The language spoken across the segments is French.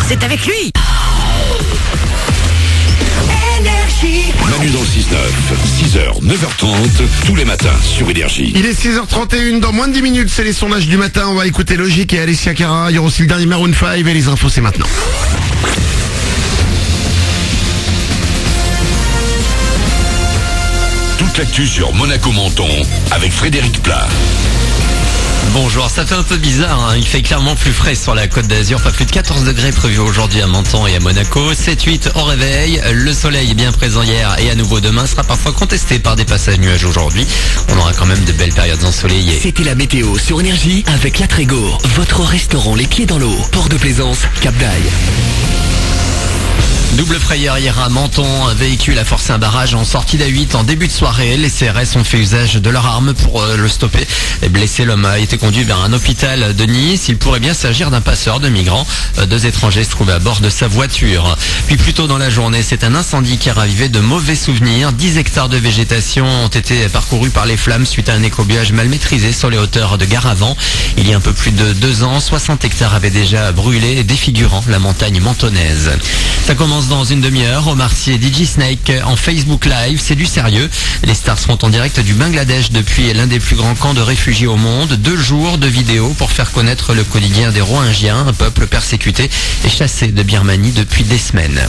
c'est avec lui. Manu dans le 6-9, 6h, 9h30, tous les matins sur Énergie. Il est 6h31, dans moins de 10 minutes, c'est les sondages du matin. On va écouter Logique et Alessia Cara. Il y aura aussi le dernier Maroon 5 et les infos, c'est maintenant. Toute l'actu sur Monaco-Menton avec Frédéric Plat. Bonjour, ça fait un peu bizarre, hein. Il fait clairement plus frais sur la Côte d'Azur, pas plus de 14 degrés prévus aujourd'hui à Menton et à Monaco, 7-8 au réveil, le soleil est bien présent hier et à nouveau demain sera parfois contesté par des passages nuages aujourd'hui. On aura quand même de belles périodes ensoleillées. C'était la météo sur Énergie avec La Trégo, votre restaurant les pieds dans l'eau, port de Plaisance, Cap d'Aille. Double frayeur hier à Menton, un véhicule a forcé un barrage en sortie d'A8 en début de soirée. Les CRS ont fait usage de leur arme pour le stopper. Et blessé, l'homme a été conduit vers un hôpital de Nice. Il pourrait bien s'agir d'un passeur de migrants. Deux étrangers se trouvaient à bord de sa voiture. Puis plus tôt dans la journée, c'est un incendie qui a ravivé de mauvais souvenirs. 10 hectares de végétation ont été parcourus par les flammes suite à un écobuage mal maîtrisé sur les hauteurs de Garavant. Il y a un peu plus de 2 ans, 60 hectares avaient déjà brûlé, défigurant la montagne mentonnaise. Ça commence dans une demi-heure. Omar Sy et DJ Snake en Facebook Live, c'est du sérieux. Les stars seront en direct du Bangladesh depuis l'un des plus grands camps de réfugiés au monde. 2 jours de vidéos pour faire connaître le quotidien des Rohingyens, un peuple persécuté et chassé de Birmanie depuis des semaines.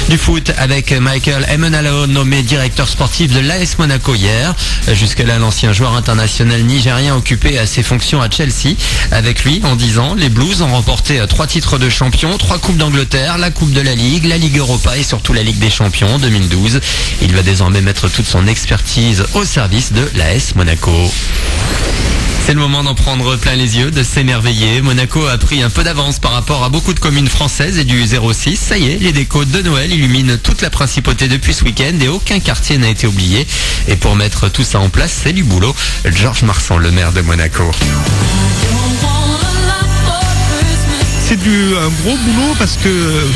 Du foot avec Michael Emenalo, nommé directeur sportif de l'AS Monaco hier. Jusque-là, l'ancien joueur international nigérien occupé à ses fonctions à Chelsea. Avec lui, en 10 ans, les Blues ont remporté 3 titres de champion, 3 coupes d'Angleterre, la Coupe de la Ligue Europa et surtout la Ligue des Champions 2012. Il va désormais mettre toute son expertise au service de l'AS Monaco. C'est le moment d'en prendre plein les yeux, de s'émerveiller. Monaco a pris un peu d'avance par rapport à beaucoup de communes françaises et du 06. Ça y est, les décos de Noël illuminent toute la principauté depuis ce week-end et aucun quartier n'a été oublié. Et pour mettre tout ça en place, c'est du boulot. Georges Marsan, le maire de Monaco. C'est un gros boulot parce que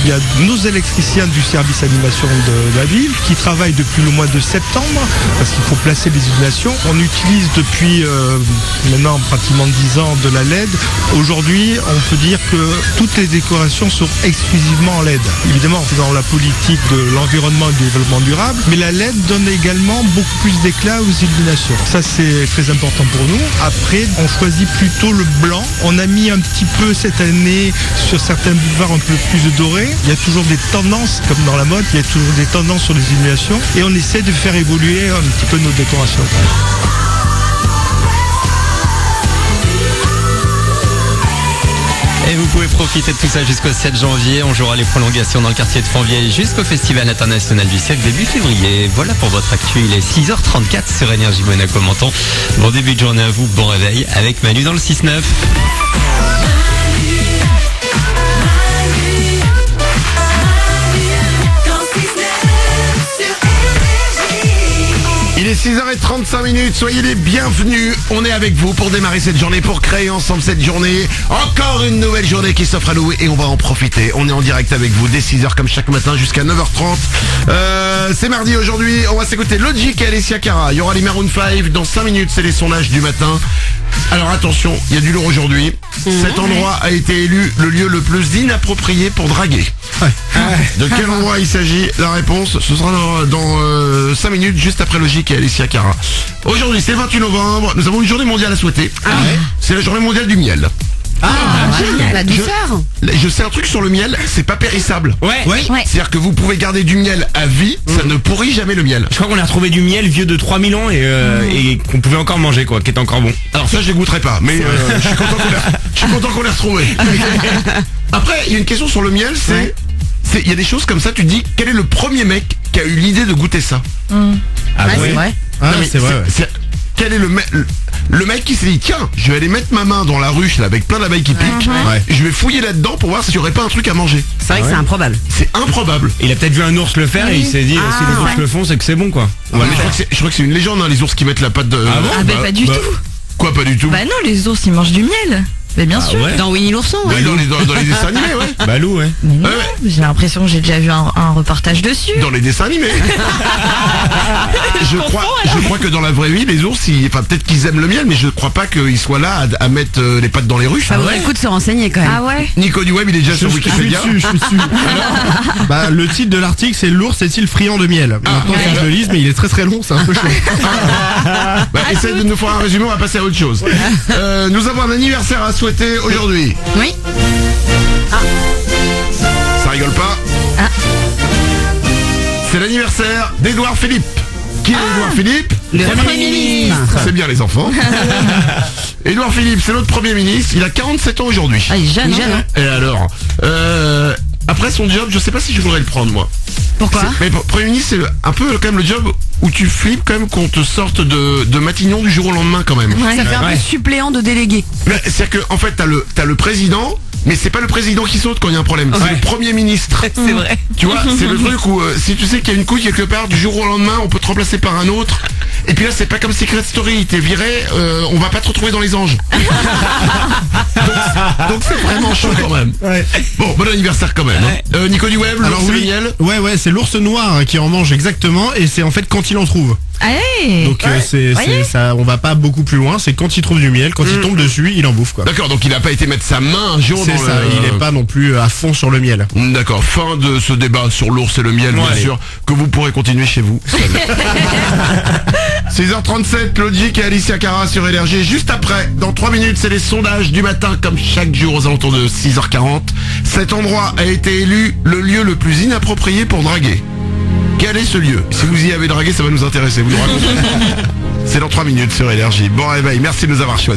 il y a nos électriciens du service animation de la ville qui travaillent depuis le mois de septembre parce qu'il faut placer les illuminations. On utilise depuis maintenant pratiquement 10 ans de la LED. Aujourd'hui, on peut dire que toutes les décorations sont exclusivement en LED. Évidemment, c'est dans la politique de l'environnement et du développement durable, mais la LED donne également beaucoup plus d'éclat aux illuminations. Ça, c'est très important pour nous. Après, on choisit plutôt le blanc. On a mis un petit peu cette année sur certains boulevards un peu plus dorés. Il y a toujours des tendances, comme dans la mode, il y a toujours des tendances sur les illuminations et on essaie de faire évoluer un petit peu nos décorations. Et vous pouvez profiter de tout ça jusqu'au 7 janvier. On jouera les prolongations dans le quartier de Fontvieille jusqu'au Festival international du siècle début février. Voilà pour votre actu. Il est 6h34 sur Énergie Monaco-Menton. Bon début de journée à vous, bon réveil avec Manu dans le 6-9. Il est 6h35, soyez les bienvenus. On est avec vous pour démarrer cette journée, pour créer ensemble cette journée. Encore une nouvelle journée qui s'offre à nous et on va en profiter. On est en direct avec vous dès 6h comme chaque matin jusqu'à 9h30. C'est mardi aujourd'hui, on va s'écouter Logique et Alessia Cara. Il y aura les Maroon 5 dans 5 minutes, c'est les sondages du matin. Alors attention, il y a du lourd aujourd'hui. Cet endroit a été élu le lieu le plus inapproprié pour draguer. De quel endroit il s'agit? La réponse, ce sera dans 5 minutes, juste après Logique et Alessia Cara. Aujourd'hui, c'est le 28 novembre, nous avons une journée mondiale à souhaiter. C'est la journée mondiale du miel. La douceur. Je sais un truc sur le miel, c'est pas périssable. Ouais. C'est-à-dire que vous pouvez garder du miel à vie, ça ne pourrit jamais le miel. Je crois qu'on a retrouvé du miel vieux de 3000 ans et qu'on pouvait encore manger, quoi, qui est encore bon. Alors ça, je les goûterai pas, mais je suis content qu'on l'ait retrouvé. Après, il y a une question sur le miel, il y a des choses comme ça, tu te dis, quel est le premier mec qui a eu l'idée de goûter ça? Ah c'est vrai. C'est vrai. Quel est le mec qui s'est dit, tiens, je vais aller mettre ma main dans la ruche là, avec plein d'abeilles qui piquent, je vais fouiller là-dedans pour voir s'il n'y aurait pas un truc à manger. C'est vrai que c'est improbable. C'est improbable. Il a peut-être vu un ours le faire et il s'est dit, si les ours le font, c'est que c'est bon, quoi. Je crois que c'est une légende, hein, les ours qui mettent la patte de... Pas du tout. Quoi, pas du tout? Bah non, les ours ils mangent du miel. Mais bien sûr. Ouais. Dans Winnie l'ourson, Oui, ouais. dans les dessins animés, ouais. Balou, ouais. Mais non, Ouais, ouais. j'ai l'impression que j'ai déjà vu un reportage dessus. Dans les dessins animés. je crois que dans la vraie vie, les ours, enfin peut-être qu'ils aiment le miel, mais je crois pas qu'ils soient là à mettre les pattes dans les ruches. Ça vaudrait le coup de se renseigner quand même. Ah ouais. Nico du Web, il est déjà sur Wikipédia. Je suis dessus. Bah, le titre de l'article, c'est l'ours est-il friand de miel. Maintenant, je le lise, mais il est très très long, c'est un peu chaud. Bah, essaye de nous faire un résumé, on va passer à autre chose. Nous avons un anniversaire à souhaiter aujourd'hui. Oui. Ça rigole pas. C'est l'anniversaire d'Édouard Philippe. Qui est Édouard Philippe? Le Premier ministre. C'est bien les enfants. Édouard Philippe, c'est notre Premier ministre. Il a 47 ans aujourd'hui. Ah, il est jeune, hein. Et alors, après son job, je sais pas si je voudrais le prendre moi. Pourquoi? Mais Premier ministre, c'est un peu quand même le job où tu flippes quand même qu'on te sorte de Matignon du jour au lendemain quand même. Ça fait un peu suppléant de délégué. C'est-à-dire que en fait t'as le président, mais c'est pas le président qui saute quand il y a un problème, c'est le Premier ministre. C'est vrai. Tu vois, c'est le truc où si tu sais qu'il y a une couille quelque part, du jour au lendemain, on peut te remplacer par un autre. Et puis là, c'est pas comme Secret Story, t'es viré, on va pas te retrouver dans les anges. donc c'est vraiment chaud quand même. Ouais. Bon anniversaire quand même. Hein. Nico du Web, Alors l'ours et le oui, miel. ouais, c'est l'ours noir qui en mange exactement, et c'est en fait quand il en trouve. Allez. Donc c'est ça, on va pas beaucoup plus loin. C'est quand il trouve du miel, quand il tombe dessus, il en bouffe quoi. D'accord, donc il a pas été mettre sa main un jour C'est dans ça, le... il est pas non plus à fond sur le miel. D'accord, fin de ce débat sur l'ours et le miel, bien allez. sûr, que vous pourrez continuer chez vous. 6h37, Logic et Alicia Cara sur Énergie. Juste après, dans 3 minutes, c'est les sondages du matin, comme chaque jour aux alentours de 6h40. Cet endroit a été élu le lieu le plus inapproprié pour draguer. Quel est ce lieu? Si vous y avez dragué, ça va nous intéresser, vous nous racontez. C'est dans 3 minutes sur Énergie. Bon réveil, merci de nous avoir choisis.